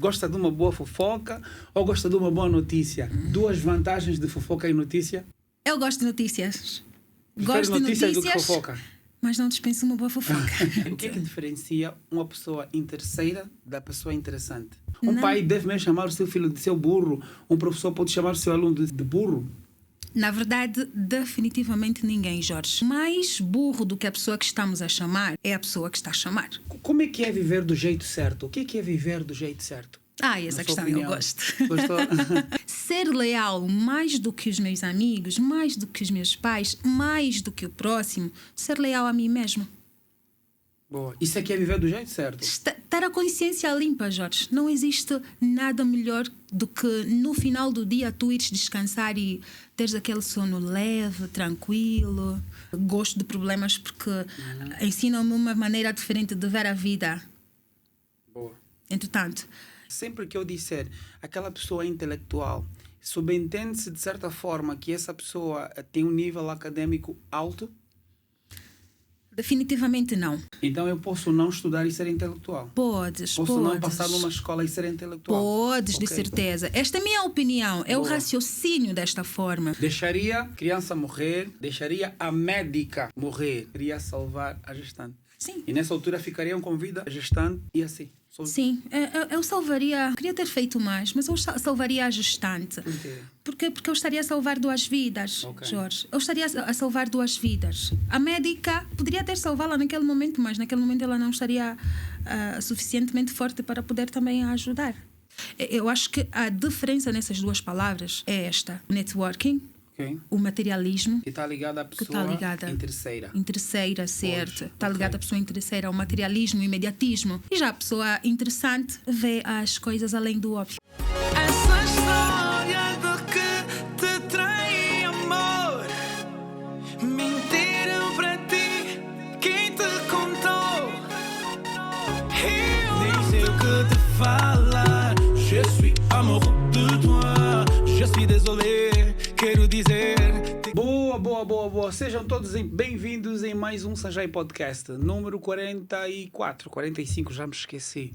Gosta de uma boa fofoca ou gosta de uma boa notícia? Duas vantagens de fofoca e notícia. Eu gosto de notícias. Prefere Gosto de notícias do que notícias, fofoca? mas não dispenso uma boa fofoca. O que é que diferencia uma pessoa interesseira da pessoa interessante? Um Não. pai deve mesmo chamar o seu filho de seu burro. Um professor pode chamar o seu aluno de burro. Na verdade, definitivamente ninguém, Jorge. Mais burro do que a pessoa que estamos a chamar é a pessoa que está a chamar. Como é que é viver do jeito certo? O que é viver do jeito certo? Essa Na sua questão opinião? eu gosto. Gostou? Ser leal mais do que os meus amigos, mais do que os meus pais, mais do que o próximo, ser leal a mim mesmo. Boa. Isso é que é viver do jeito certo. Ter a consciência limpa, Jorge. Não existe nada melhor do que no final do dia tu ires descansar e teres aquele sono leve, tranquilo. Gosto de problemas porque ensinam-me uma maneira diferente de ver a vida. Boa. Entretanto, Sempre que eu disser aquela pessoa é intelectual, subentende-se de certa forma que essa pessoa tem um nível acadêmico alto? definitivamente não. Então eu posso não estudar e ser intelectual. Podes. Posso não passar numa escola e ser intelectual. Podes, de Ok. certeza. Esta é a minha opinião. É o Boa. raciocínio desta forma. Deixaria a criança morrer, deixaria a médica morrer. Queria salvar a gestante. Sim. E nessa altura ficariam com vida a gestante e assim. Sim, eu salvaria. Queria ter feito mais, mas eu salvaria a gestante. Ok. Porque eu estaria a salvar duas vidas, Ok. Jorge. Eu estaria a salvar duas vidas. A médica poderia ter salvá-la naquele momento, mas naquele momento ela não estaria suficientemente forte para poder também a ajudar. Eu acho que a diferença nessas duas palavras é esta: networking, Ok. o materialismo. E está ligada à Que pessoa está ligada interesseira. Interesseira, certo. Está ok. ligada à pessoa interesseira, ao materialismo, imediatismo. E já a pessoa interessante vê as coisas além do óbvio. Essa história de que te trai amor, mentiram para ti, quem te contou? Eu nem sei o que te falar. Je suis amoureux de toi, je suis désolé, quero dizer. Boa. Sejam todos bem-vindos em mais um Sanjay Podcast, número 44, 45, já me esqueci.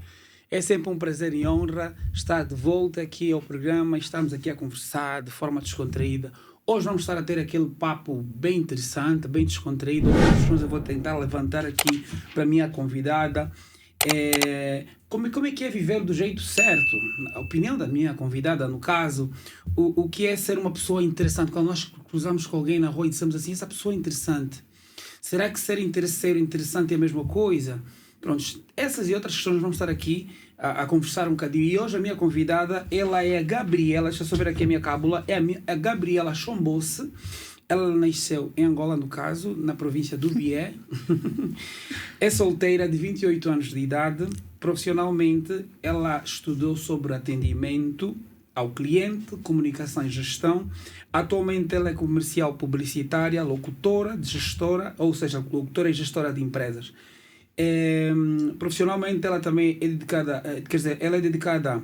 É sempre um prazer e honra estar de volta aqui ao programa. Estamos aqui a conversar de forma descontraída. Hoje vamos estar a ter aquele papo bem interessante, bem descontraído. Algumas questões eu vou tentar levantar aqui para a minha convidada. Como é que é viver do jeito certo? A opinião da minha convidada, no caso, o que é ser uma pessoa interessante? Quando nós cruzamos com alguém na rua e dizemos assim, essa pessoa é interessante. Será que ser interesseiro e interessante é a mesma coisa? Pronto, essas e outras questões vamos estar aqui a conversar um bocadinho. E hoje a minha convidada, ela é a Gabriela, deixa eu só ver aqui a minha cábula, é a Gabriela Chombosse. Ela nasceu em Angola, no caso, na província do Bié. É solteira, de 28 anos de idade. Profissionalmente, ela estudou sobre atendimento ao cliente, comunicação e gestão. Atualmente, ela é comercial publicitária, locutora, gestora, ou seja, locutora e gestora de empresas. Profissionalmente, ela também é dedicada, ela é dedicada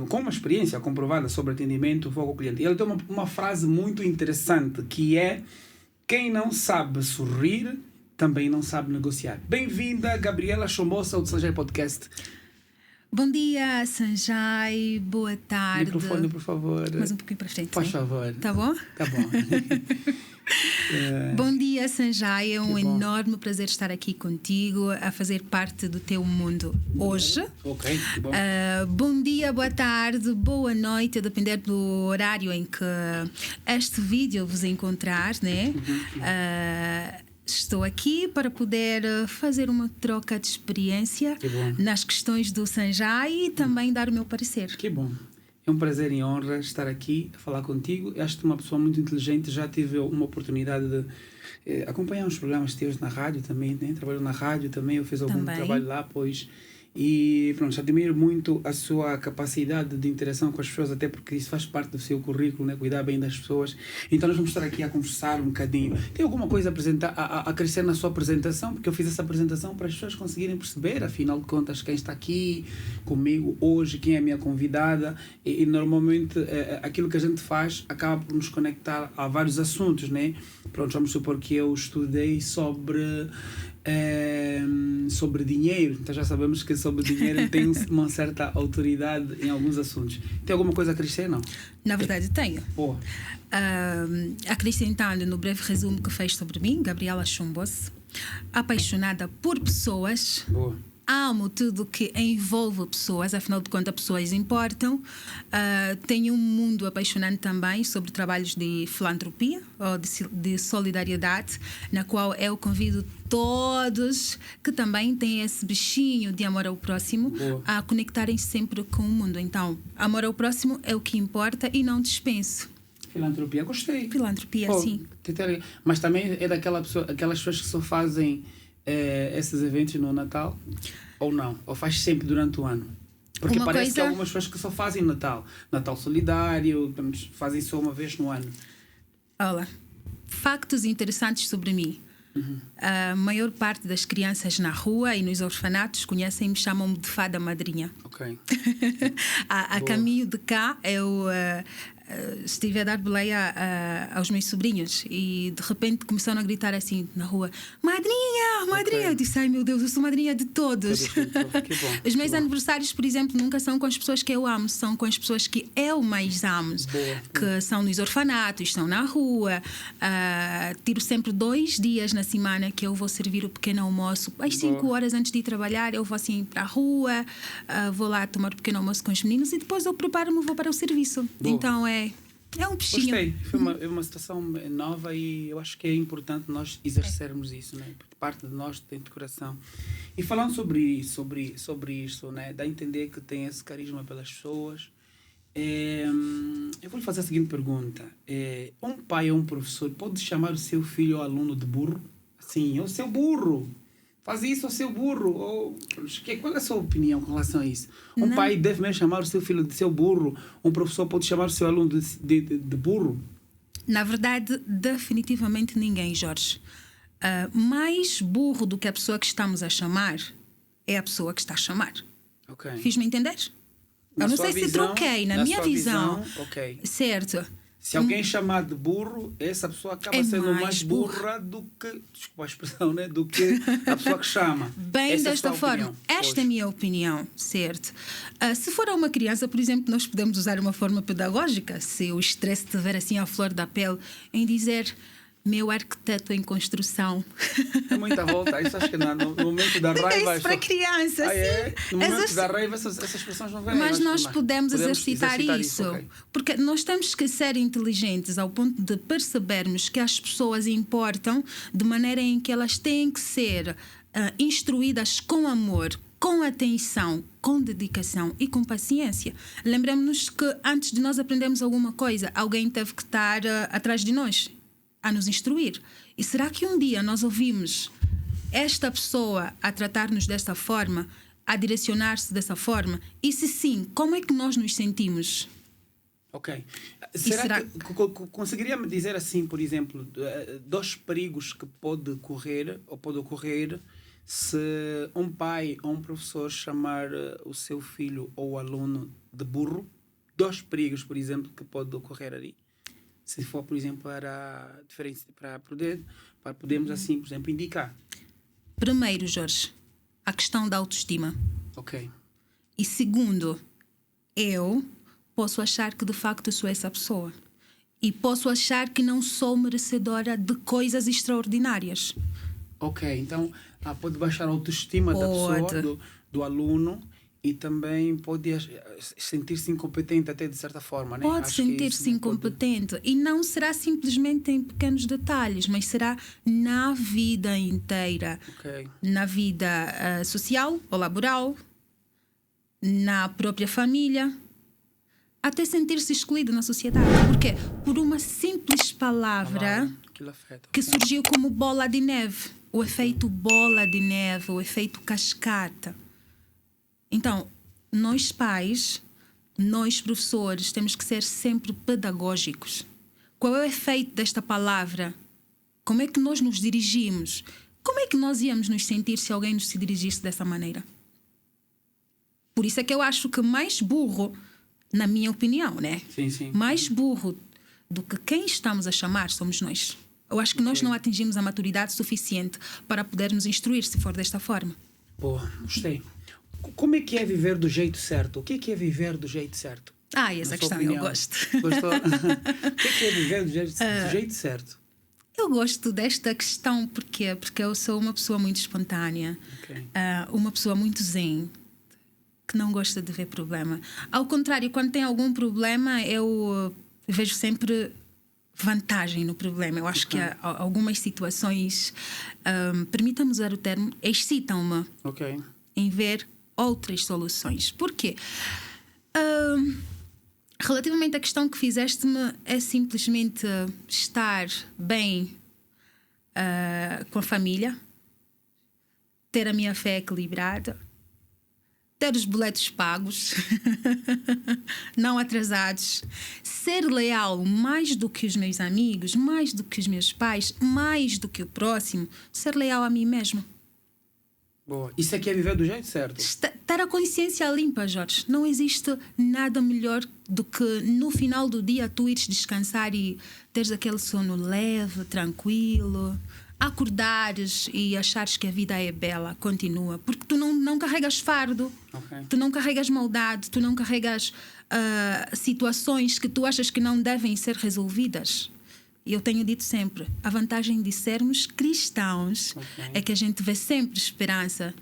com uma experiência comprovada sobre atendimento foco ao cliente. Ele tem uma frase muito interessante que é: quem não sabe sorrir também não sabe negociar. Bem-vinda, Gabriela Chombosse, ao Sanjay Podcast. Bom dia, Sanjay. Boa tarde. Microfone, por favor. Mais um pouquinho para frente. Faz sim? favor. Tá bom? Tá bom. Bom dia, Sanjay. É um Que bom. enorme prazer estar aqui contigo, a fazer parte do teu mundo hoje. Ok, que bom. Bom dia, boa tarde, boa noite, a depender do horário em que este vídeo vos encontrar, né? Estou aqui para poder fazer uma troca de experiência Que bom. nas questões do Sanjay e também dar o meu parecer. Que bom. É um prazer e honra estar aqui a falar contigo. Acho-te uma pessoa muito inteligente. Já tive uma oportunidade de acompanhar uns programas teus na rádio também, né? Trabalho na rádio também, eu fiz algum Também. trabalho lá, pois. E pronto, já admiro muito a sua capacidade de interação com as pessoas, até porque isso faz parte do seu currículo, né? Cuidar bem das pessoas. Então nós vamos estar aqui a conversar um bocadinho. Tem alguma coisa a crescer na sua apresentação? Porque eu fiz essa apresentação para as pessoas conseguirem perceber, afinal de contas, quem está aqui comigo hoje, quem é a minha convidada. E normalmente aquilo que a gente faz acaba por nos conectar a vários assuntos, né? Pronto, vamos supor que eu estudei sobre sobre dinheiro. Então já sabemos que sobre dinheiro ele tem uma certa autoridade em alguns assuntos. Tem alguma coisa a acrescentar, não? Na verdade, tenho. Boa. Acrescentando no breve resumo que fez sobre mim, Gabriela Chumbos, apaixonada por pessoas. Boa. Amo tudo que envolve pessoas, afinal de contas, pessoas importam. Tenho um mundo apaixonante também sobre trabalhos de filantropia ou de solidariedade, na qual eu convido todos que também têm esse bichinho de amor ao próximo a conectarem sempre com o mundo. Então, amor ao próximo é o que importa e não dispenso. Filantropia, gostei. Filantropia, sim. Mas também é aquelas pessoas que só fazem esses eventos no Natal? Ou não? Ou faz sempre durante o ano? Porque parece que há algumas pessoas que só fazem Natal. Natal solidário, fazem só uma vez no ano. Olha, factos interessantes sobre mim. A maior parte das crianças na rua e nos orfanatos conhecem-me, chamam-me de fada madrinha. Ok. A caminho de cá, eu estive a dar boleia aos meus sobrinhos e de repente começaram a gritar assim na rua: madrinha, madrinha! Okay. Eu disse: ai meu Deus, eu sou madrinha de todos. Que bom. Os meus aniversários, por exemplo, nunca são com as pessoas que eu amo, são com as pessoas que eu mais amo, que são nos orfanatos, estão na rua. Tiro sempre 2 dias na semana que eu vou servir o pequeno almoço. Às 5 horas antes de ir trabalhar, eu vou assim para a rua, vou lá tomar o pequeno almoço com os meninos e depois eu preparo-me e vou para o serviço. Então é um bichinho. Gostei. Foi uma situação nova e eu acho que é importante nós exercermos isso, né? Porque parte de nós tem de coração. E falando sobre isso, né? Dá a entender que tem esse carisma pelas pessoas. Eu vou lhe fazer a seguinte pergunta. Um pai ou um professor pode chamar o seu filho ou aluno de burro? Assim, ô seu burro! Faz isso, ô seu burro! Qual é a sua opinião com relação a isso? Um pai deve mesmo chamar o seu filho de seu burro? Um professor pode chamar o seu aluno de burro? Na verdade, definitivamente ninguém, Jorge. Mais burro do que a pessoa que estamos a chamar é a pessoa que está a chamar. Okay. Fiz-me entender? Eu não sei se troquei, na minha visão. Okay. Certo. Se alguém chamar de burro, essa pessoa acaba sendo mais burra do que, desculpa a expressão, né? Do que a pessoa que chama. Bem, essa desta forma. Esta é a minha opinião, certo? Se for a uma criança, por exemplo, nós podemos usar uma forma pedagógica, se o estresse estiver assim à flor da pele, em dizer: meu arquiteto em construção. É muita volta. Isso acho que no momento da raiva... Isso para criança, sim. No momento da raiva essas expressões não vêm. Mas nós podemos exercitar isso. Okay. Porque nós temos que ser inteligentes ao ponto de percebermos que as pessoas importam de maneira em que elas têm que ser instruídas com amor, com atenção, com dedicação e com paciência. Lembremos-nos que antes de nós aprendermos alguma coisa, alguém teve que estar atrás de nós a nos instruir. E será que um dia nós ouvimos esta pessoa a tratar-nos desta forma, a direcionar-se dessa forma? E se sim, como é que nós nos sentimos? Ok. Será que conseguiria me dizer assim, por exemplo, 2 perigos que pode ocorrer se um pai ou um professor chamar o seu filho ou o aluno de burro? 2 perigos, por exemplo, que pode ocorrer ali. Se for, por exemplo, para podermos, assim, por exemplo, indicar. Primeiro, Jorge, a questão da autoestima. Ok. E segundo, eu posso achar que de facto sou essa pessoa. E posso achar que não sou merecedora de coisas extraordinárias. Ok, então pode baixar a autoestima da pessoa, do aluno. E também pode sentir-se incompetente até de certa forma, né? Pode sentir-se incompetente. E não será simplesmente em pequenos detalhes, mas será na vida inteira. Okay. Na vida social ou laboral, na própria família, até sentir-se excluído na sociedade. Por quê? Por uma simples palavra que surgiu como bola de neve. O efeito bola de neve, o efeito cascata. Então, nós pais, nós professores, temos que ser sempre pedagógicos. Qual é o efeito desta palavra? Como é que nós nos dirigimos? Como é que nós íamos nos sentir se alguém nos se dirigisse dessa maneira? Por isso é que eu acho que mais burro, na minha opinião, né? Sim, sim. Mais burro do que quem estamos a chamar somos nós. Eu acho que nós não atingimos a maturidade suficiente para podermos instruir se for desta forma. Boa, gostei. Como é que é viver do jeito certo? O que é viver do jeito certo? Essa questão eu gosto. Gostou? O que é viver do jeito certo? Eu gosto desta questão porque eu sou uma pessoa muito espontânea, uma pessoa muito zen, que não gosta de ver problema. Ao contrário, quando tem algum problema, eu vejo sempre vantagem no problema. Eu acho que há algumas situações, permita-me usar o termo, excitam-me em ver outras soluções. Por quê? Relativamente à questão que fizeste-me, é simplesmente estar bem com a família, ter a minha fé equilibrada, ter os boletos pagos, não atrasados, ser leal mais do que os meus amigos, mais do que os meus pais, mais do que o próximo, ser leal a mim mesmo. Boa. Isso aqui é viver do jeito certo. Ter a consciência limpa, Jorge. Não existe nada melhor do que no final do dia tu ires descansar e teres aquele sono leve, tranquilo, acordares e achares que a vida é bela, continua. Porque tu não carregas fardo, tu não carregas maldade, tu não carregas situações que tu achas que não devem ser resolvidas. E eu tenho dito sempre, a vantagem de sermos cristãos é que a gente vê sempre esperança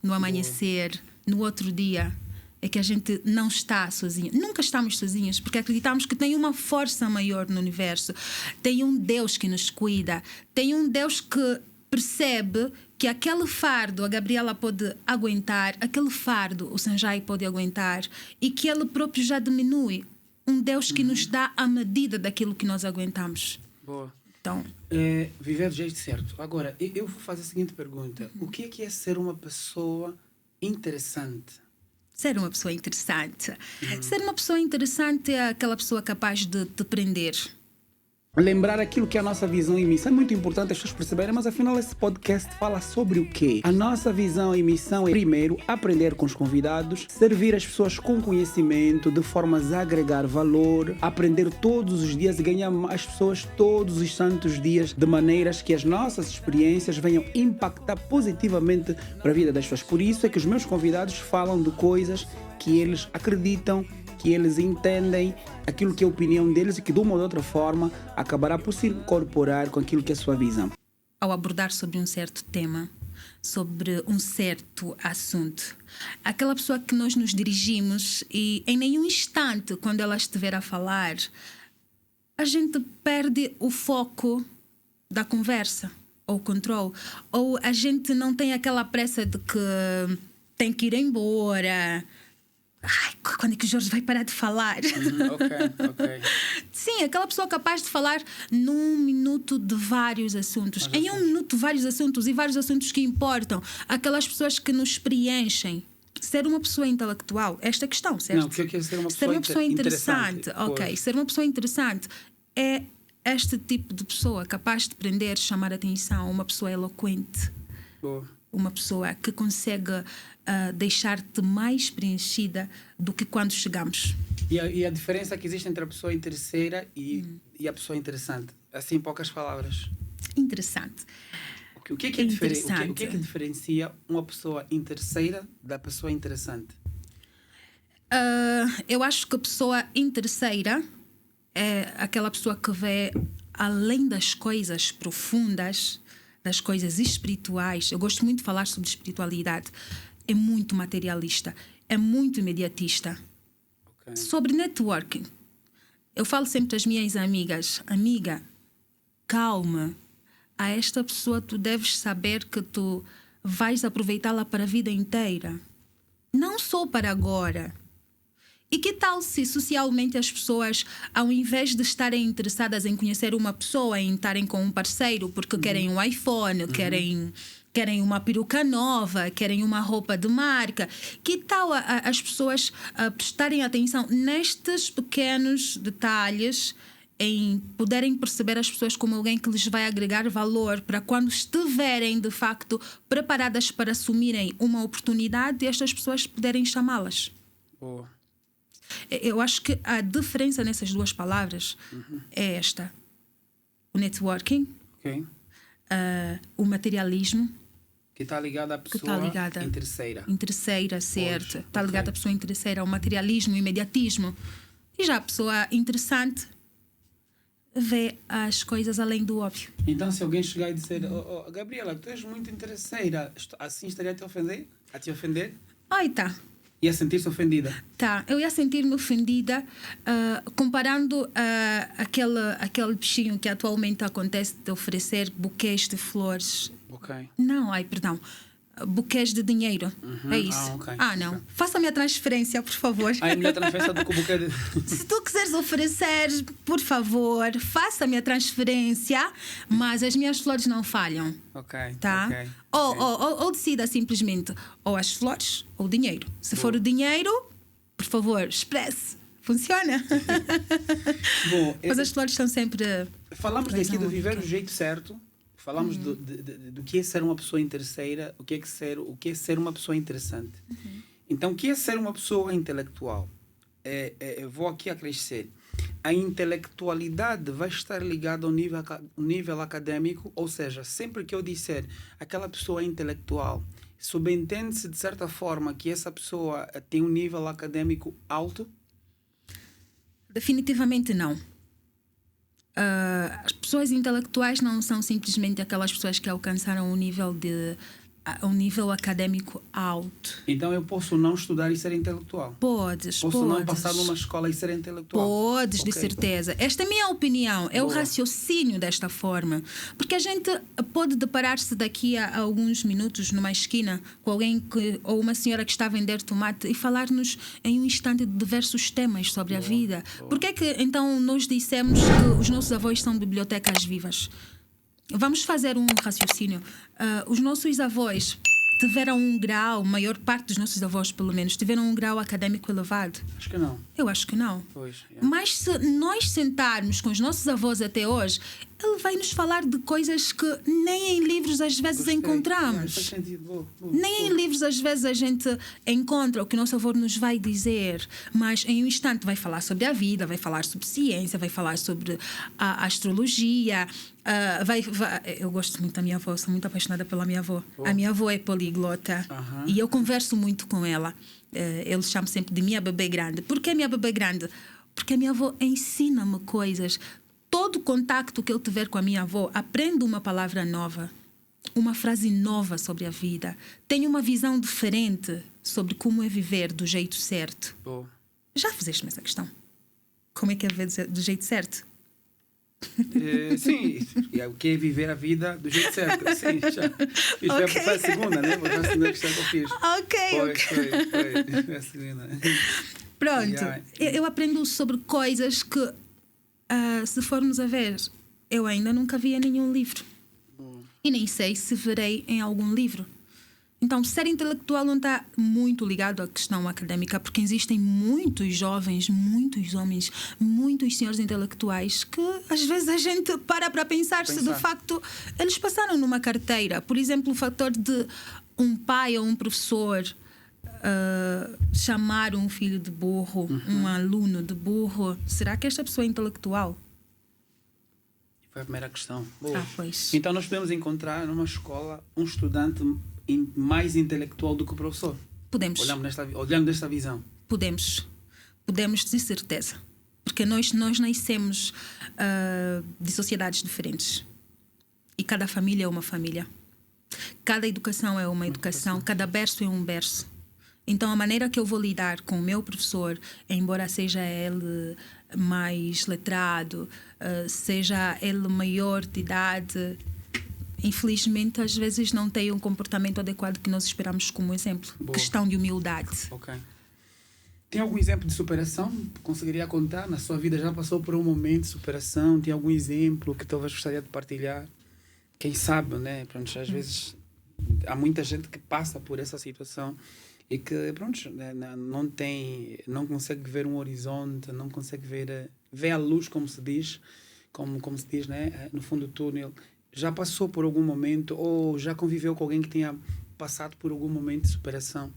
no amanhecer, no outro dia. É que a gente não está sozinho. Nunca estamos sozinhos, porque acreditamos que tem uma força maior no universo. Tem um Deus que nos cuida. Tem um Deus que percebe que aquele fardo a Gabriela pode aguentar, aquele fardo o Sanjay pode aguentar, e que ele próprio já diminui. Um Deus que nos dá a medida daquilo que nós aguentamos. Boa. Então, viver do jeito certo. Agora, eu vou fazer a seguinte pergunta. O que é ser uma pessoa interessante? Ser uma pessoa interessante. Ser uma pessoa interessante é aquela pessoa capaz de te prender. Lembrar aquilo que é a nossa visão e missão é muito importante as pessoas perceberem, mas afinal esse podcast fala sobre o quê? A nossa visão e missão é, primeiro, aprender com os convidados, servir as pessoas com conhecimento, de formas a agregar valor, aprender todos os dias e ganhar as pessoas todos os santos dias, de maneiras que as nossas experiências venham impactar positivamente para a vida das pessoas. Por isso é que os meus convidados falam de coisas que eles acreditam, que eles entendem, aquilo que é a opinião deles e que de uma ou de outra forma acabará por se incorporar com aquilo que é a sua visão. Ao abordar sobre um certo tema, sobre um certo assunto, aquela pessoa que nós nos dirigimos e em nenhum instante, quando ela estiver a falar, a gente perde o foco da conversa ou o controle, ou a gente não tem aquela pressa de que tem que ir embora. Ai, quando é que o Jorge vai parar de falar? Ok. Sim, aquela pessoa capaz de falar num minuto de vários assuntos. Em um minuto, vários assuntos e vários assuntos que importam. Aquelas pessoas que nos preenchem. Ser uma pessoa intelectual, esta questão, certo? Não, porque eu quero ser uma pessoa interessante. Ok, ser uma pessoa interessante é este tipo de pessoa capaz de prender, chamar a atenção, uma pessoa eloquente. Boa. Uma pessoa que consegue deixar-te mais preenchida do que quando chegamos. E a diferença que existe entre a pessoa interesseira e a pessoa interessante? Assim, em poucas palavras. Interessante. O que é que diferencia uma pessoa interesseira da pessoa interessante? Eu acho que a pessoa interesseira é aquela pessoa que vê além das coisas profundas, das coisas espirituais. Eu gosto muito de falar sobre espiritualidade. É muito materialista, é muito imediatista. Sobre networking, eu falo sempre às minhas amigas: amiga, calma, a esta pessoa tu deves saber que tu vais aproveitá-la para a vida inteira, não só para agora. E que tal se socialmente as pessoas, ao invés de estarem interessadas em conhecer uma pessoa, em estarem com um parceiro porque querem um iPhone, querem uma peruca nova, querem uma roupa de marca, que tal as pessoas prestarem atenção nestes pequenos detalhes, em poderem perceber as pessoas como alguém que lhes vai agregar valor para quando estiverem de facto preparadas para assumirem uma oportunidade, estas pessoas poderem chamá-las? Boa. Eu acho que a diferença nessas duas palavras é esta: o networking Ok. O materialismo. Que está ligado à Que pessoa está ligada interesseira. Interesseira, certo. Está ok. ligada à pessoa interesseira, ao materialismo, ao imediatismo. E já a pessoa interessante vê as coisas além do óbvio. Então, se alguém chegar e dizer, Gabriela, tu és muito interesseira, assim estaria a te ofender? A te ofender? Ai, tá. Ia sentir-se ofendida? Tá, eu ia sentir-me ofendida comparando aquele bichinho que atualmente acontece de oferecer buquês de flores. Ok. Não, ai, perdão. Buquês de dinheiro. É isso. ok. Não. Ok. Faça-me a transferência, por favor. É melhor transferência do que o buquê de... Se tu quiseres oferecer, por favor, faça-me a transferência, mas as minhas flores não falham. Ok. Tá? ok, Ou decida simplesmente ou as flores ou o dinheiro. Se for o dinheiro, por favor, expresse. Funciona. Bom, Mas as flores estão sempre. falamos Pois daqui não, de viver ok. do jeito certo. Falamos do que é ser uma pessoa interesseira, o que é ser uma pessoa interessante. Então, o que é ser uma pessoa intelectual? Eu vou aqui acrescer. A intelectualidade vai estar ligada ao nível acadêmico, ou seja, sempre que eu disser aquela pessoa é intelectual, subentende-se de certa forma que essa pessoa tem um nível acadêmico alto? Definitivamente não. As pessoas intelectuais não são simplesmente aquelas pessoas que alcançaram um nível acadêmico alto. Então eu posso não estudar e ser intelectual? Podes. Posso não passar numa escola e ser intelectual? Podes, de Ok. certeza. Esta é a minha opinião, é o Boa. raciocínio desta forma. Porque a gente pode deparar-se daqui a alguns minutos numa esquina com alguém ou uma senhora que está a vender tomate e falar-nos em um instante de diversos temas sobre a vida. Por que é que então nós dissemos que os nossos avós são bibliotecas vivas? Vamos fazer um raciocínio. Os nossos avós tiveram um grau, a maior parte dos nossos avós, pelo menos, tiveram um grau académico elevado? Acho que não. Eu acho que não. Pois, Mas se nós sentarmos com os nossos avós até hoje, ele vai nos falar de coisas que nem em livros às vezes Gostei. encontramos. Faz sentido. Boa. Nem em livros às vezes a gente encontra o que o nosso avô nos vai dizer, mas em um instante vai falar sobre a vida, vai falar sobre ciência, vai falar sobre a astrologia. Eu gosto muito da minha avó, sou muito apaixonada pela minha avó. A minha avó é poliglota e eu converso muito com ela. Eu chamo sempre de minha bebê grande. Por que minha bebê grande? Porque a minha avó ensina-me coisas. Todo contacto que eu tiver com a minha avó, aprendo uma palavra nova, uma frase nova sobre a vida. Tenho uma visão diferente sobre como é viver do jeito certo. Boa. Já fizeste-me essa questão? Como é que é viver do jeito certo? Sim, o que é viver a vida do jeito certo. Sim, já. Isto foi a segunda, né? Foi a segunda questão que eu fiz. Foi a segunda. Pronto, Yeah. eu aprendo sobre coisas que, se formos a ver, eu ainda nunca vi em nenhum livro. E nem sei se verei em algum livro. Então, ser intelectual não está muito ligado à questão académica, porque existem muitos jovens, muitos homens, muitos senhores intelectuais que às vezes a gente para pensar se de facto eles passaram numa carteira. Por exemplo, o fator de um pai ou um professor chamar um filho de burro, um aluno de burro. Será que esta pessoa é intelectual? Foi a primeira questão. Boa. Pois. Então nós podemos encontrar numa escola um estudante mais intelectual do que o professor. Podemos. Olhando desta visão. Podemos de certeza. Porque nós nascemos de sociedades diferentes. E cada família é uma família. Cada educação é uma educação. Cada berço é um berço. Então, a maneira que eu vou lidar com o meu professor, embora seja ele mais letrado, seja ele maior de idade, infelizmente, às vezes não tem um comportamento adequado que nós esperamos como exemplo. Boa. Questão de humildade. Ok. Tem algum exemplo de superação que conseguiria contar? Na sua vida já passou por um momento de superação? Tem algum exemplo que talvez gostaria de partilhar? Quem sabe, né? Pronto, às vezes há muita gente que passa por essa situação e que, pronto, né, não consegue ver um horizonte, não consegue ver a luz, como se diz, né? No fundo do túnel. Já passou por algum momento ou já conviveu com alguém que tenha passado por algum momento de superação?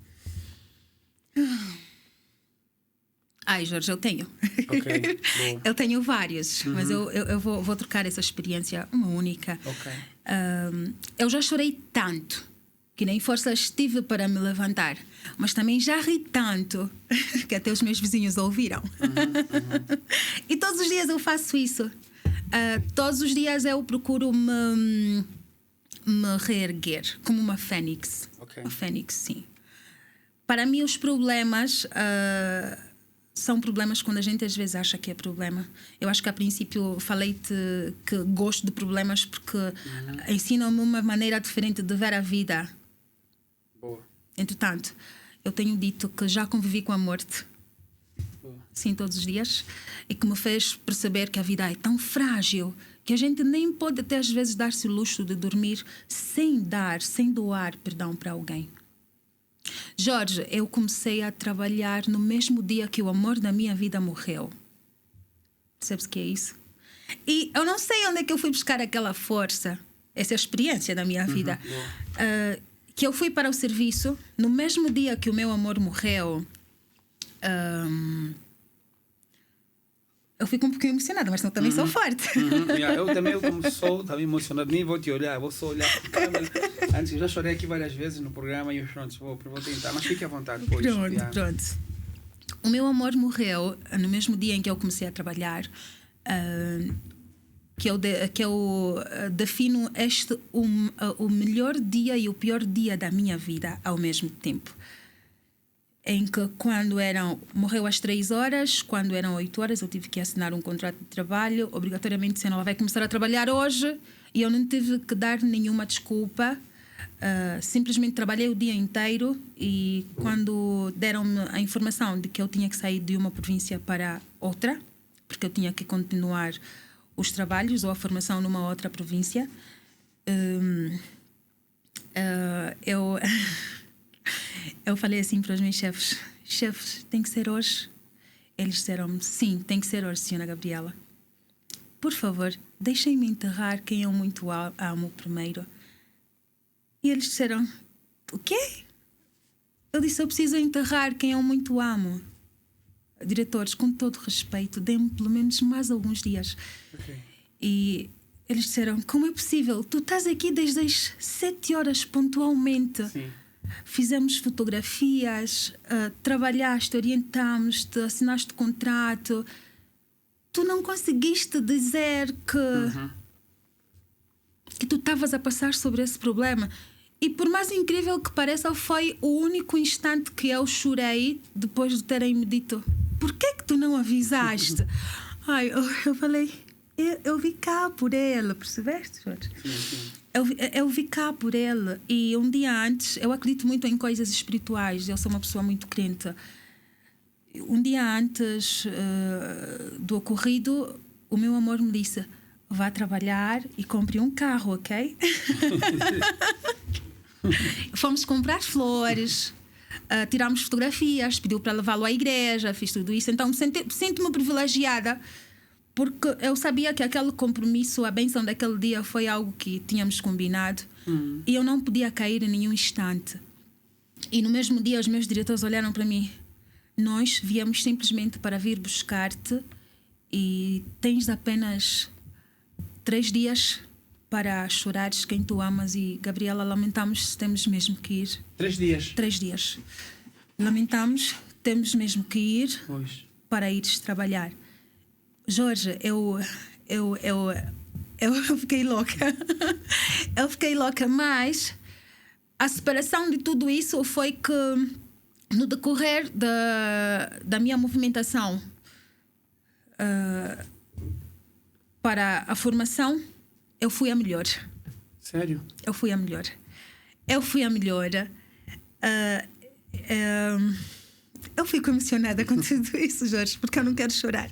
Ai, Jorge, eu tenho. Ok, boa. Eu tenho vários, mas eu vou trocar essa experiência, uma única. Ok. Eu já chorei tanto que nem forças tive para me levantar, mas também já ri tanto que até os meus vizinhos ouviram. E todos os dias eu faço isso. Todos os dias eu procuro me reerguer como uma fênix. Ok. Uma fênix, sim. Para mim, os problemas são problemas quando a gente às vezes acha que é problema. Eu acho que a princípio falei-te que gosto de problemas porque ensinam-me uma maneira diferente de ver a vida. Boa. Entretanto, eu tenho dito que já convivi com a morte, Boa. sim, todos os dias, e que me fez perceber que a vida é tão frágil que a gente nem pode até às vezes dar-se o luxo de dormir sem doar perdão para alguém. Jorge, eu comecei a trabalhar no mesmo dia que o amor da minha vida morreu. Percebes o que é isso? E eu não sei onde é que eu fui buscar aquela força, essa experiência da minha vida. Que eu fui para o serviço no mesmo dia que o meu amor morreu. Eu fico um pouquinho emocionada, mas também sou forte. Eu também, como sou, também emocionado, nem vou te olhar, vou só olhar para a câmera. Antes, eu já chorei aqui várias vezes no programa e pronto, vou tentar, mas fique à vontade depois. Pronto. O meu amor morreu no mesmo dia em que eu comecei a trabalhar, que eu defino este o melhor dia e o pior dia da minha vida ao mesmo tempo. Em que morreu às 3 horas, quando eram 8 horas, eu tive que assinar um contrato de trabalho, obrigatoriamente dizendo ela vai começar a trabalhar hoje, e eu não tive que dar nenhuma desculpa. Simplesmente trabalhei o dia inteiro, e quando deram-me a informação de que eu tinha que sair de uma província para outra, porque eu tinha que continuar os trabalhos ou a formação numa outra província, eu falei assim para os meus chefes, tem que ser hoje? Eles disseram-me, sim, tem que ser hoje, senhora Gabriela. Por favor, deixem-me enterrar quem eu muito amo primeiro. E eles disseram, o quê? Eu disse, eu preciso enterrar quem eu muito amo. Diretores, com todo respeito, dê-me pelo menos mais alguns dias. Okay. E eles disseram, como é possível? Tu estás aqui desde as 7 horas pontualmente. Sim. Fizemos fotografias, trabalhaste, orientámos-te, assinaste contrato. Tu não conseguiste dizer que tu estavas a passar sobre esse problema. E por mais incrível que pareça, foi o único instante que eu chorei depois de terem me dito, por que tu não avisaste? Ai, eu falei, eu vi cá por ele, percebeste, Jorge? Sim. Eu vi cá por ele, e um dia antes, eu acredito muito em coisas espirituais, eu sou uma pessoa muito crente. Um dia antes do ocorrido, o meu amor me disse, vá trabalhar e compre um carro, ok? Fomos comprar flores, tirámos fotografias, pediu para levá-lo à igreja, fiz tudo isso. Então sinto-me privilegiada, porque eu sabia que aquele compromisso, a bênção daquele dia foi algo que tínhamos combinado, e eu não podia cair em nenhum instante. E no mesmo dia os meus diretores olharam para mim, nós viemos simplesmente para vir buscar-te e tens apenas 3 dias para chorares quem tu amas. E Gabriela, lamentamos, temos mesmo que ir. 3 dias? 3 dias. Lamentamos, temos mesmo que ir para ires trabalhar. Jorge, eu fiquei louca. Eu fiquei louca, mas a separação de tudo isso foi que no decorrer da minha movimentação para a formação, eu fui a melhor. Sério? Eu fui a melhor. Eu fico emocionada com tudo isso, Jorge, porque eu não quero chorar.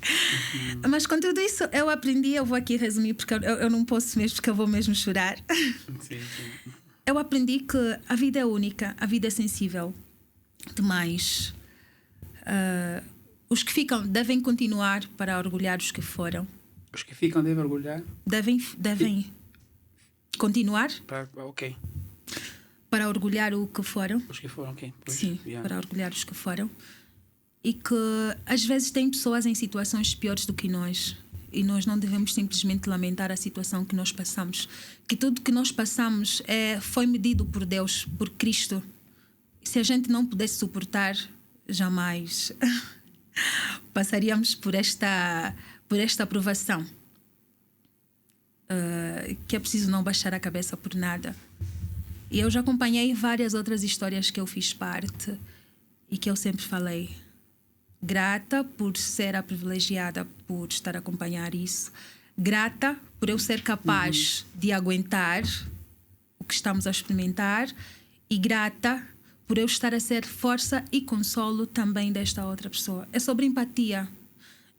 Mas com tudo isso eu aprendi, eu vou aqui resumir, porque eu não posso mesmo, porque eu vou mesmo chorar. Sim. Eu aprendi que a vida é única, a vida é sensível demais. Os que ficam devem continuar para orgulhar os que foram. Os que ficam devem orgulhar? Devem continuar. Ok. Para orgulhar o que foram. Os que foram, ok. Sim, para orgulhar os que foram. e que às vezes tem pessoas em situações piores do que nós. E nós não devemos simplesmente lamentar a situação que nós passamos. Que tudo que nós passamos foi medido por Deus, por Cristo. Se a gente não pudesse suportar, jamais passaríamos por esta provação. Que é preciso não baixar a cabeça por nada. E eu já acompanhei várias outras histórias que eu fiz parte e que eu sempre falei. Grata por ser a privilegiada por estar a acompanhar isso. Grata por eu ser capaz de aguentar o que estamos a experimentar. E grata por eu estar a ser força e consolo também desta outra pessoa. É sobre empatia.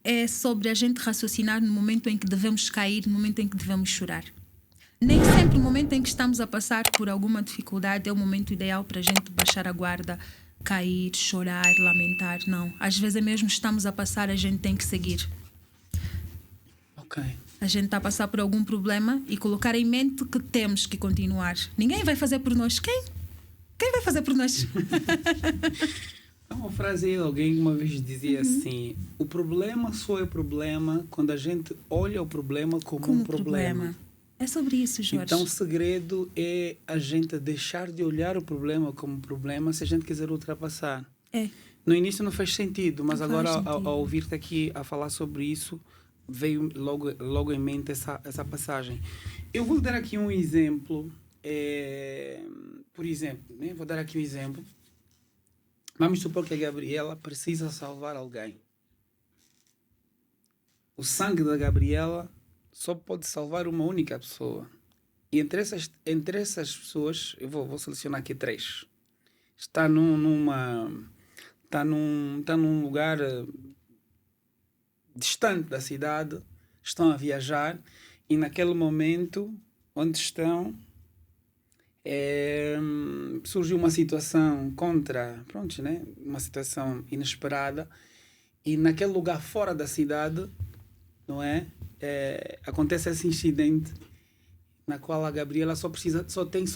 É sobre a gente raciocinar no momento em que devemos cair, no momento em que devemos chorar. Nem sempre o momento em que estamos a passar por alguma dificuldade é o momento ideal para a gente baixar a guarda, cair, chorar, lamentar. Não. Às vezes é mesmo estamos a passar, a gente tem que seguir. Ok. A gente está a passar por algum problema e colocar em mente que temos que continuar. Ninguém vai fazer por nós. Quem? Quem vai fazer por nós? Há uma frase aí, alguém uma vez dizia assim: o problema só é problema quando a gente olha o problema como um problema. É sobre isso, Jorge. Então o segredo é a gente deixar de olhar o problema como problema se a gente quiser ultrapassar. É. No início não fez sentido, mas Não agora faz sentido. ao ouvir-te aqui a falar sobre isso, veio logo em mente essa passagem. Eu vou dar aqui um exemplo. Por exemplo, né? Vou dar aqui um exemplo. Vamos supor que a Gabriela precisa salvar alguém. O sangue da Gabriela só pode salvar uma única pessoa. E entre essas pessoas, eu vou selecionar aqui 3. Está num lugar distante da cidade, estão a viajar e naquele momento onde estão surgiu uma situação uma situação inesperada e naquele lugar fora da cidade, não é? Acontece esse incidente na qual a Gabriela só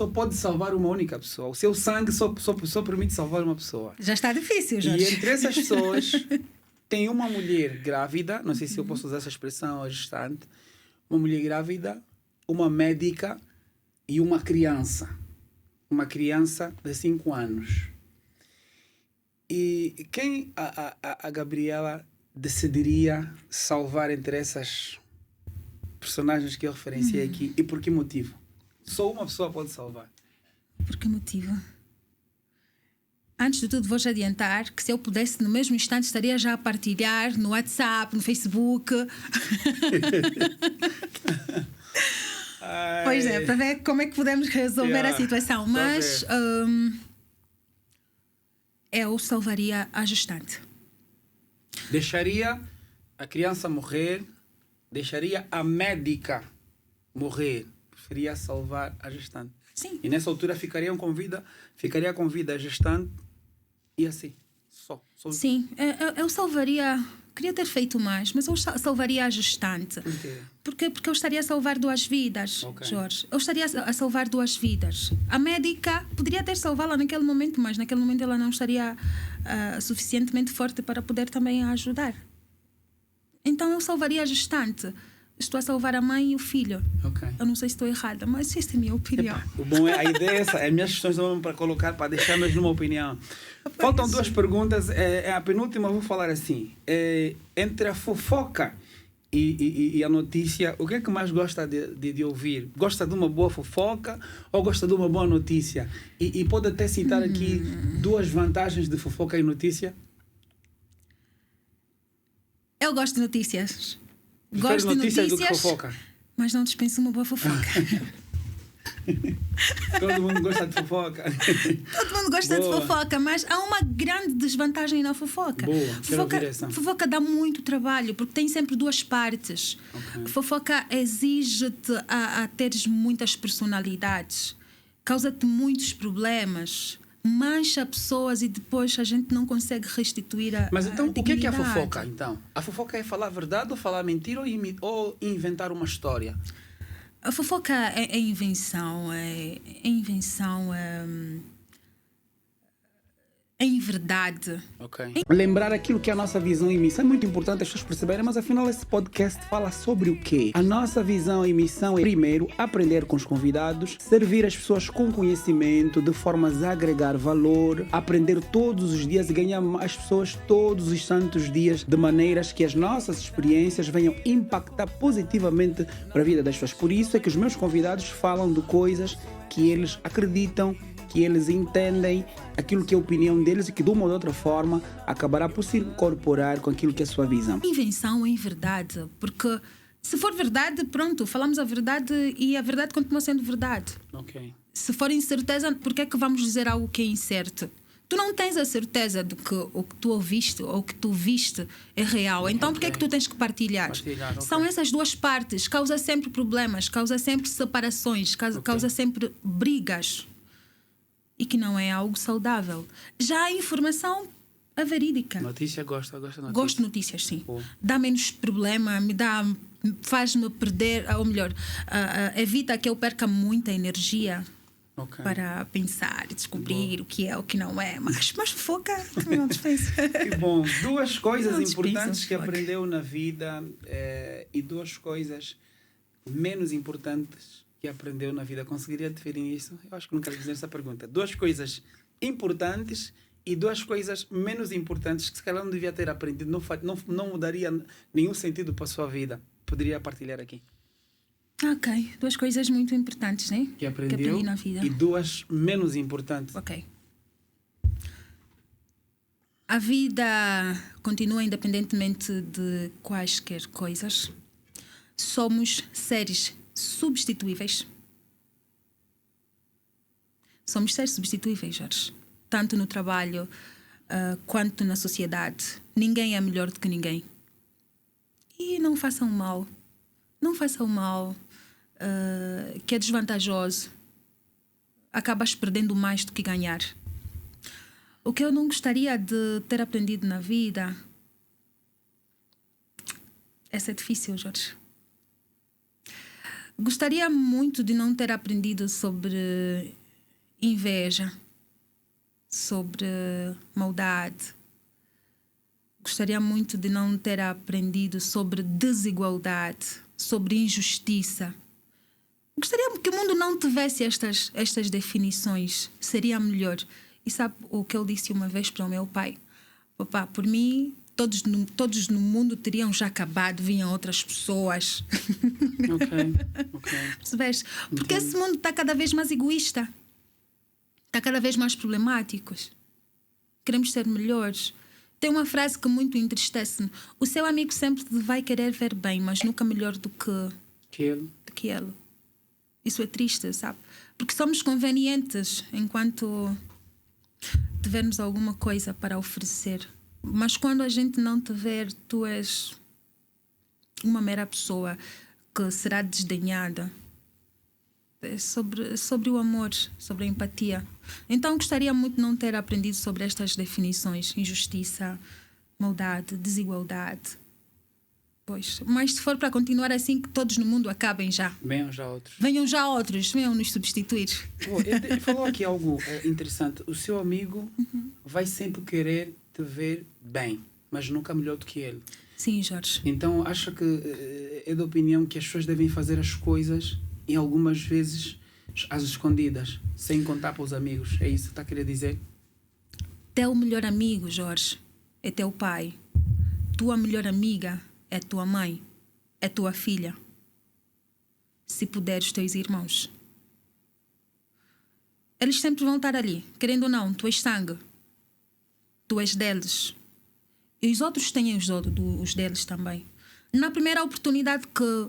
pode salvar uma única pessoa. O seu sangue só permite salvar uma pessoa. Já está difícil, Jorge. E entre essas pessoas tem uma mulher grávida, não sei se eu posso usar essa expressão, a gestante, uma mulher grávida, uma médica e uma criança de 5 anos. E quem a Gabriela decidiria salvar entre essas personagens que eu referenciei aqui e por que motivo? Só uma pessoa pode salvar. Por que motivo? Antes de tudo, vou-te adiantar que se eu pudesse, no mesmo instante, estaria já a partilhar no WhatsApp, no Facebook. Pois é, para ver como é que podemos resolver a situação. Mas eu salvaria a gestante. Deixaria a criança morrer, deixaria a médica morrer, preferia salvar a gestante. Sim. E nessa altura ficaria com vida a gestante e assim, só. Sim, eu salvaria, queria ter feito mais, mas eu salvaria a gestante. Porque eu estaria a salvar 2 vidas, Jorge. Eu estaria a salvar 2 vidas. A médica poderia ter salvá-la naquele momento, mas naquele momento ela não estaria suficientemente forte para poder também a ajudar. Então eu salvaria a gestante. Estou a salvar a mãe e o filho. Eu não sei se estou errada, mas essa é a minha opinião. O bom é a ideia é essa. As minhas questões não para colocar, para deixar mais numa opinião. Faltam 2 perguntas. A penúltima eu vou falar assim. Entre a fofoca e a notícia, o que é que mais gosta de ouvir? Gosta de uma boa fofoca ou gosta de uma boa notícia? E pode até citar aqui 2 vantagens de fofoca e notícia? Eu gosto de notícias. Gosto de notícias do que fofoca. Mas não dispenso uma boa fofoca. Todo mundo gosta de fofoca. Todo mundo gosta de fofoca, mas há uma grande desvantagem na fofoca. Fofoca dá muito trabalho, porque tem sempre 2 partes. Fofoca exige-te a teres muitas personalidades, causa-te muitos problemas, mancha pessoas e depois a gente não consegue restituir a Mas então, o que é a dignidade. fofoca, então? A fofoca é falar a verdade ou falar mentira ou inventar uma história? A fofoca é invenção. em verdade. Lembrar aquilo que é a nossa visão e missão é muito importante as pessoas perceberem, mas afinal esse podcast fala sobre o quê? A nossa visão e missão é, primeiro, aprender com os convidados, servir as pessoas com conhecimento, de formas a agregar valor, aprender todos os dias e ganhar as pessoas todos os santos dias, de maneiras que as nossas experiências venham impactar positivamente para a vida das pessoas. Por isso é que os meus convidados falam de coisas que eles acreditam, que eles entendem, aquilo que é a opinião deles e que de uma ou de outra forma acabará por se incorporar com aquilo que é a sua visão. Invenção em verdade, porque se for verdade, pronto, falamos a verdade e a verdade continua sendo verdade. Se for incerteza, por que é que vamos dizer algo que é incerto? Tu não tens a certeza de que o que tu ouviste ou o que tu viste é real. Então, por que é que tu tens que partilhar? São essas duas partes. Causa sempre problemas, causa sempre separações, causa sempre brigas. E que não é algo saudável. Já a informação, a verídica. Notícia, gosto de notícias. Gosto de notícias, sim. Dá menos problema, faz-me perder, ou melhor, evita que eu perca muita energia para pensar e descobrir o que é, o que não é. Mas foca, não dispensa. Que bom. Duas coisas importantes que aprendeu na vida e duas coisas menos importantes que aprendeu na vida. Conseguiria definir isso? Eu acho que nunca lhe fiz essa pergunta. Duas coisas importantes e duas coisas menos importantes que se calhar não devia ter aprendido, não mudaria nenhum sentido para a sua vida. Poderia partilhar aqui? Ok, duas coisas muito importantes, né? Que aprendeu, que aprendi na vida. E duas menos importantes. Ok. A vida continua independentemente de quaisquer coisas. Somos seres substituíveis. Somos seres substituíveis, Jorge. Tanto no trabalho quanto na sociedade. Ninguém é melhor do que ninguém. E não façam mal. Não façam mal, que é desvantajoso. Acabas perdendo mais do que ganhar. O que eu não gostaria de ter aprendido na vida... Essa é difícil, Jorge. Gostaria muito de não ter aprendido sobre inveja, sobre maldade. Gostaria muito de não ter aprendido sobre desigualdade, sobre injustiça. Gostaria que o mundo não tivesse estas definições. Seria melhor. E sabe o que eu disse uma vez para o meu pai? Papá, por mim... Todos no mundo teriam já acabado, vinham outras pessoas. Percebes? Porque esse mundo está cada vez mais egoísta. Está cada vez mais problemático. Queremos ser melhores. Tem uma frase que muito entristece-me. O seu amigo sempre te vai querer ver bem, mas nunca melhor do que ele. Isso é triste, sabe? Porque somos convenientes enquanto tivermos alguma coisa para oferecer. Mas quando a gente não te ver, tu és uma mera pessoa que será desdenhada. É sobre o amor, sobre a empatia. Então gostaria muito de não ter aprendido sobre estas definições. Injustiça, maldade, desigualdade. Pois, mas se for para continuar assim, que todos no mundo acabem já. Venham já outros. Venham nos substituir. Ele falou aqui algo interessante. O seu amigo vai sempre querer te ver bem, mas nunca melhor do que ele. Sim, Jorge. Então, acho que é da opinião que as pessoas devem fazer as coisas e algumas vezes às escondidas, sem contar para os amigos. É isso que está a querer dizer? Teu melhor amigo, Jorge, é teu pai. Tua melhor amiga é tua mãe, é tua filha. Se puderes, teus irmãos. Eles sempre vão estar ali, querendo ou não, tu és sangue. Tu és deles. E os outros têm os deles também. Na primeira oportunidade que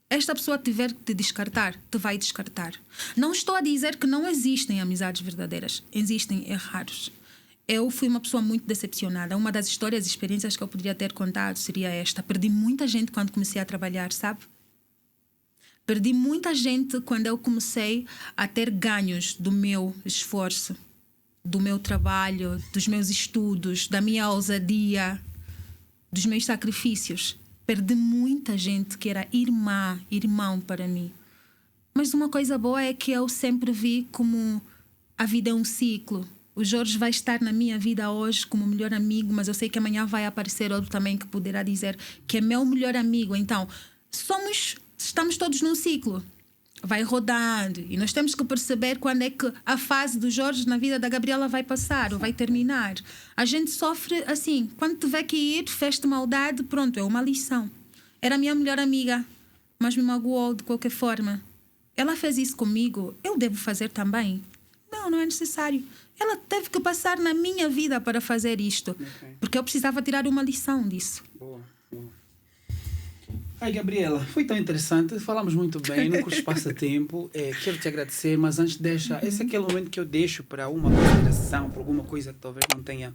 esta pessoa tiver que te descartar, te vai descartar. Não estou a dizer que não existem amizades verdadeiras. Existem, é raros. Eu fui uma pessoa muito decepcionada. Uma das histórias e experiências que eu poderia ter contado seria esta. Perdi muita gente quando comecei a trabalhar, sabe? Perdi muita gente quando eu comecei a ter ganhos do meu esforço, do meu trabalho, dos meus estudos, da minha ousadia, dos meus sacrifícios. Perdi muita gente que era irmão para mim. Mas uma coisa boa é que eu sempre vi como a vida é um ciclo. O Jorge vai estar na minha vida hoje como melhor amigo, mas eu sei que amanhã vai aparecer outro também que poderá dizer que é meu melhor amigo. Então, estamos todos num ciclo. Vai rodando. E nós temos que perceber quando é que a fase do Jorge na vida da Gabriela vai passar ou vai terminar. A gente sofre assim. Quando tiver que ir, fez-te maldade, pronto, é uma lição. Era a minha melhor amiga, mas me magoou de qualquer forma. Ela fez isso comigo, eu devo fazer também? Não é necessário. Ela teve que passar na minha vida para fazer isto. Okay. Porque eu precisava tirar uma lição disso. Boa. Ai, Gabriela, foi tão interessante, falamos muito bem, no curso Passatempo. Quero te agradecer, mas antes deixa, esse é aquele momento que eu deixo para uma consideração, para alguma coisa que talvez não tenha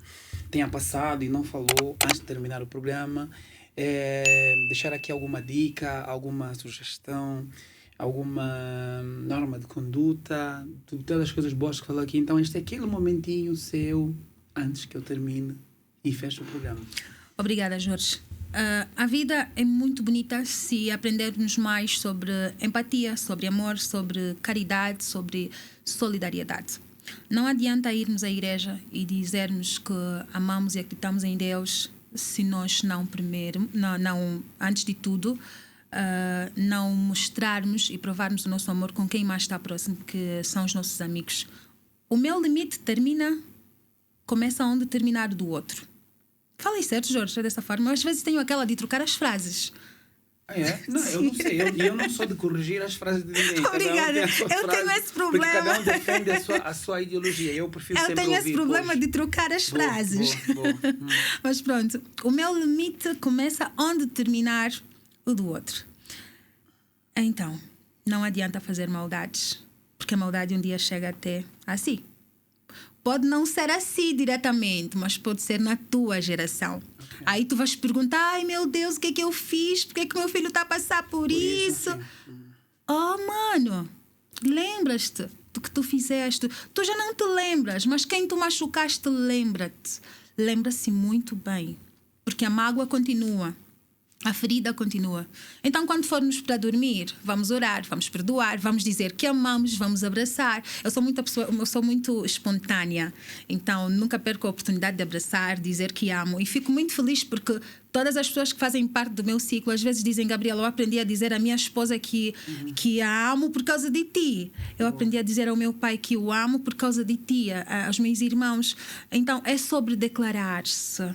passado e não falou antes de terminar o programa. Deixar aqui alguma dica, alguma sugestão, alguma norma de conduta, todas as coisas boas que falou aqui. Então este é aquele momentinho seu antes que eu termine e feche o programa. Obrigada, Jorge. A vida é muito bonita se aprendermos mais sobre empatia, sobre amor, sobre caridade, sobre solidariedade. Não adianta irmos à igreja e dizermos que amamos e acreditamos em Deus se nós não antes de tudo, não mostrarmos e provarmos o nosso amor com quem mais está próximo, que são os nossos amigos. O meu limite começa onde terminar do outro. Falei certo, Jorge, dessa forma. Às vezes tenho aquela de trocar as frases. Não, eu não sei. Eu não sou de corrigir as frases de ninguém. Obrigada. Eu tenho esse problema. Porque cada um defende a sua ideologia. Eu prefiro sempre ouvir. Eu tenho esse problema de trocar as frases. Boa. Mas pronto, o meu limite começa onde terminar o do outro. Então, não adianta fazer maldades, porque a maldade um dia chega até assim. Pode não ser assim diretamente, mas pode ser na tua geração. Okay. Aí tu vais perguntar, ai meu Deus, o que é que eu fiz? Por que é que meu filho está a passar por isso? Oh, mano, lembras-te do que tu fizeste? Tu já não te lembras, mas quem tu machucaste lembra-te. Lembra-se muito bem, porque a mágoa continua. A ferida continua. Então, quando formos para dormir, vamos orar, vamos perdoar, vamos dizer que amamos, vamos abraçar. Eu sou muito espontânea. Então, nunca perco a oportunidade de abraçar, dizer que amo. E fico muito feliz porque todas as pessoas que fazem parte do meu ciclo às vezes dizem, Gabriela, eu aprendi a dizer à minha esposa que a amo por causa de ti. Eu aprendi a dizer ao meu pai que o amo por causa de ti, aos meus irmãos. Então, é sobre declarar-se.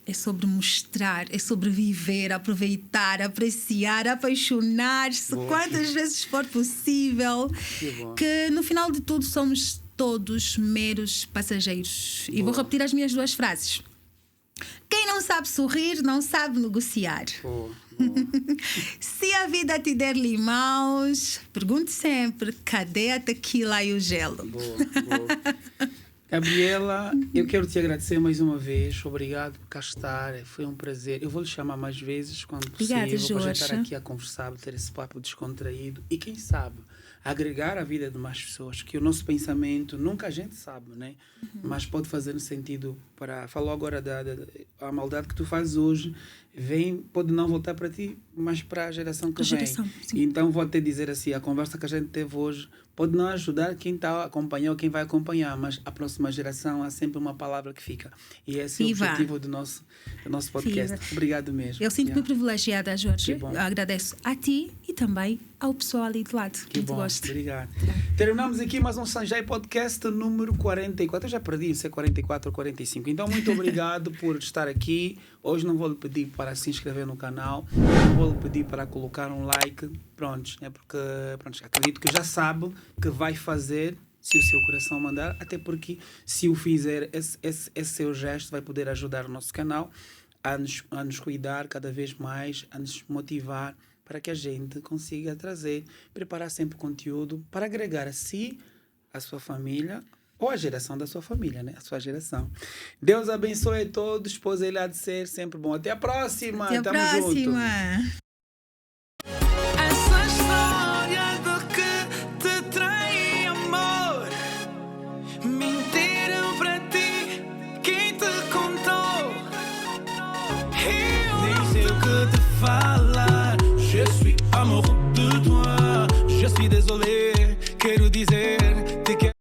É sobre mostrar, é sobre viver, aproveitar, apreciar, apaixonar-se quantas vezes for possível. Que no final de tudo somos todos meros passageiros. E vou repetir as minhas duas frases. Quem não sabe sorrir, não sabe negociar. Se a vida te der limões, pergunte sempre, cadê a tequila e o gelo? Boa. Gabriela, eu quero te agradecer mais uma vez. Obrigado por cá estar. Foi um prazer. Eu vou lhe chamar mais vezes quando possível. Obrigada, para estar aqui a conversar, ter esse papo descontraído e, quem sabe, agregar a vida de mais pessoas. Que o nosso pensamento, nunca a gente sabe, né? Mas pode fazer sentido para... Falou agora da maldade que tu fazes hoje. Pode não voltar para ti, mas para a geração que vem. Sim. Então, vou até dizer assim, a conversa que a gente teve hoje pode não ajudar quem está a acompanhar ou quem vai acompanhar, mas a próxima geração há sempre uma palavra que fica. E esse é o objetivo do nosso podcast. Obrigado mesmo. Eu sinto-me privilegiada, Jorge. Eu agradeço a ti e também ao pessoal ali do lado. Que bom, obrigado. Terminamos aqui mais um Sanjay Podcast número 44. Eu já perdi se é 44 ou 45. Então, muito obrigado por estar aqui. Hoje não vou lhe pedir para se inscrever no canal, não vou lhe pedir para colocar um like, porque acredito que já sabe que vai fazer se o seu coração mandar, até porque se o fizer, esse seu gesto vai poder ajudar o nosso canal a nos cuidar cada vez mais, a nos motivar para que a gente consiga preparar sempre conteúdo para agregar a si, a sua família, ou a geração da sua família, né? A sua geração. Deus abençoe a todos, pois Ele há de ser sempre bom. Até a próxima! Até a próxima! Essa história do que te trai amor, mentiram para ti, quem te contou? Eu nem sei o que te falar. Je suis amoureux de toi, je suis désolé.